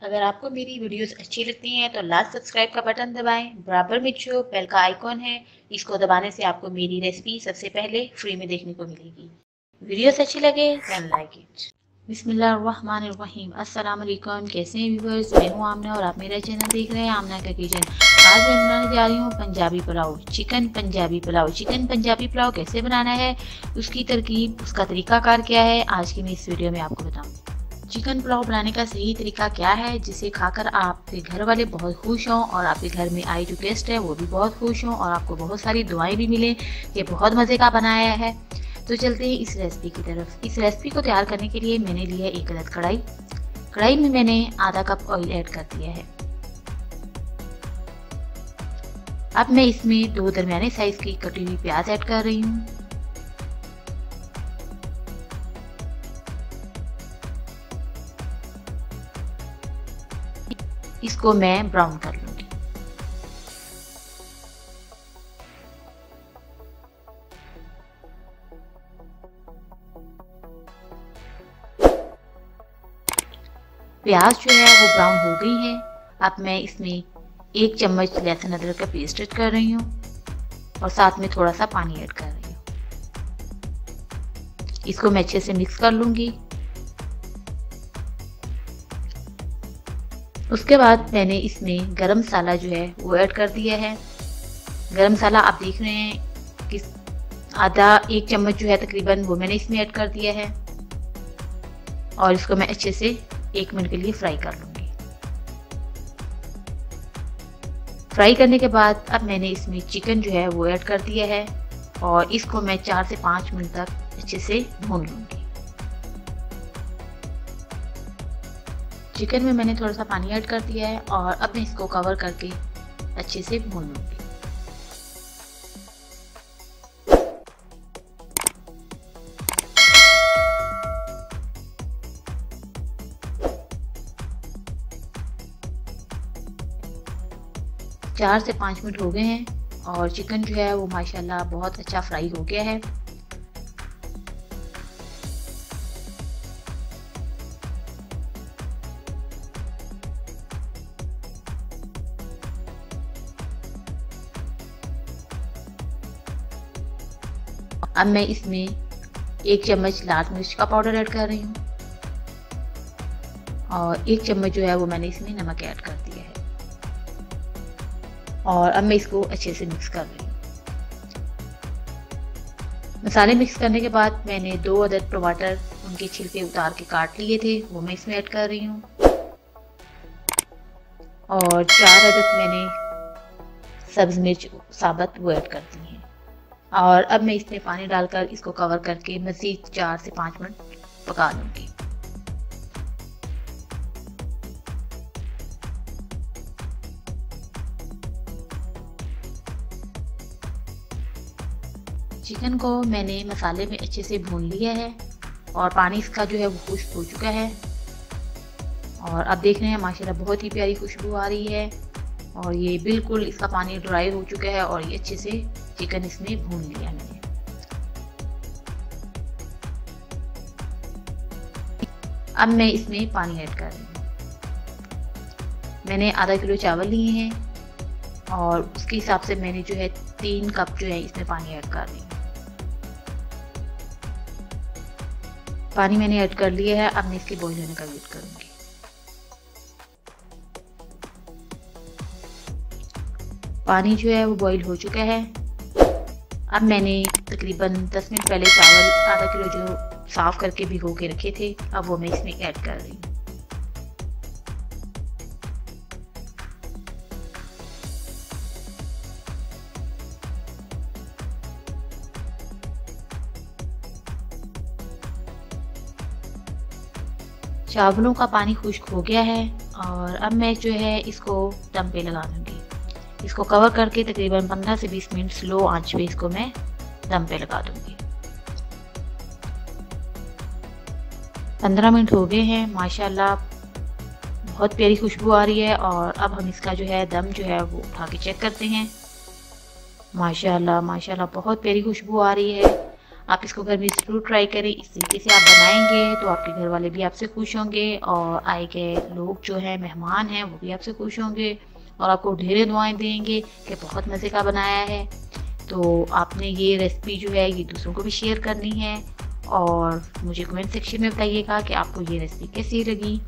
अगर आपको मेरी वीडियोस अच्छी लगती हैं तो लास्ट सब्सक्राइब का बटन दबाएं। बराबर में जो बेल का आइकॉन है, इसको दबाने से आपको मेरी रेसिपी सबसे पहले फ्री में देखने को मिलेगी। वीडियोस अच्छी लगे देन लाइक इट। बिस्मिल्लाहिर्रहमानिर्रहीम। अस्सलाम वालेकुम। कैसे हैं व्यूअर्स? मैं हूं आमना और आप मेरा चैनल देख रहे हैं आमना का किचन। आज मैं बनाने जा रही हूं पंजाबी पुलाव, चिकन पंजाबी पुलाव। चिकन पंजाबी पुलाव कैसे बनाना है, उसकी तरकीब, उसका तरीकाकार क्या है, आज की मैं इस वीडियो में आपको बताऊंगी। चिकन पुलाव बनाने का सही तरीका क्या है जिसे खाकर आपके घर वाले बहुत खुश हों और आपके घर में आए जो गेस्ट है वो भी बहुत खुश हों और आपको बहुत सारी दुआएं भी मिले कि बहुत मज़े का बनाया है। तो चलते हैं इस रेसिपी की तरफ। इस रेसिपी को तैयार करने के लिए मैंने लिया एक अदद कढ़ाई। कढ़ाई में मैंने आधा कप ऑयल ऐड कर दिया है। अब मैं इसमें 2 दरमियाने साइज की कटी हुई प्याज ऐड कर रही हूँ। इसको मैं ब्राउन कर लूंगी। प्याज जो है वो ब्राउन हो गई है। अब मैं इसमें 1 चम्मच लहसुन अदरक का पेस्ट ऐड कर रही हूँ और साथ में थोड़ा सा पानी ऐड कर रही हूँ। इसको मैं अच्छे से मिक्स कर लूंगी। उसके बाद मैंने इसमें गरम मसाला जो है वो ऐड कर दिया है। गरम मसाला आप देख रहे हैं कि आधा 1 चम्मच जो है तकरीबन वो मैंने इसमें ऐड कर दिया है और इसको मैं अच्छे से 1 मिनट के लिए फ्राई कर लूंगी। फ्राई करने के बाद अब मैंने इसमें चिकन जो है वो ऐड कर दिया है और इसको मैं 4 से 5 मिनट तक अच्छे से भून लूंगी। चिकन में मैंने थोड़ा सा पानी ऐड कर दिया है और अब मैं इसको कवर करके अच्छे से भून लूंगी। चार से 5 मिनट हो गए हैं और चिकन जो है वो माशाल्लाह बहुत अच्छा फ्राई हो गया है। अब मैं इसमें 1 चम्मच लाल मिर्च का पाउडर ऐड कर रही हूँ और 1 चम्मच जो है वो मैंने इसमें नमक ऐड कर दिया है और अब मैं इसको अच्छे से मिक्स कर रही हूँ। मसाले मिक्स करने के बाद मैंने 2 अदद टमाटर उनके छिलके उतार के काट लिए थे वो मैं इसमें ऐड कर रही हूँ और 4 अदद मैंने सब्ज मिर्च साबुत वो ऐड कर दी है और अब मैं इसमें पानी डालकर इसको कवर करके मज़ीद 4 से 5 मिनट पका लूँगी। चिकन को मैंने मसाले में अच्छे से भून लिया है और पानी इसका जो है वो खुश्क हो चुका है और अब देख रहे हैं माशाल्लाह बहुत ही प्यारी खुशबू आ रही है और ये बिल्कुल इसका पानी ड्राई हो चुका है और ये अच्छे से चिकन इसमें भून लिया मैंने। अब मैं इसमें पानी ऐड कर रही हूँ। मैंने आधा किलो चावल लिए हैं और उसके हिसाब से मैंने जो है 3 कप जो है इसमें पानी ऐड कर रही हूँ। पानी मैंने ऐड कर लिया है। अब मैं इसके बॉईल होने का वेट करूँगी। पानी जो है वो बॉईल हो चुका है। अब मैंने तकरीबन 10 मिनट पहले चावल आधा किलो जो साफ़ करके भिगो के रखे थे अब वो मैं इसमें ऐड कर रही हूँ। चावलों का पानी खुश्क हो गया है और अब मैं जो है इसको दम पे लगा दूँगी। इसको कवर करके तकरीबन 15 से 20 मिनट स्लो आंच पे इसको मैं दम पे लगा दूंगी। 15 मिनट हो गए हैं। माशाल्लाह बहुत प्यारी खुशबू आ रही है और अब हम इसका जो है दम जो है वो उठा के चेक करते हैं। माशाल्लाह माशाल्लाह बहुत प्यारी खुशबू आ रही है। आप इसको घर में ज़रूर ट्राई करें। इस तरीके से आप बनाएंगे तो आपके घर वाले भी आपसे खुश होंगे और आए गए लोग जो हैं, मेहमान हैं, वो भी आपसे खुश होंगे और आपको ढेरों दुआएं देंगे कि बहुत मज़े का बनाया है। तो आपने ये रेसिपी जो है ये दूसरों को भी शेयर करनी है और मुझे कमेंट सेक्शन में बताइएगा कि आपको ये रेसिपी कैसी लगी।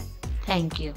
Thank you.